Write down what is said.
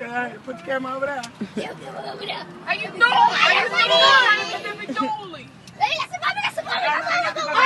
Alright, put the camera over there. How you doing? How you doing? How you doing?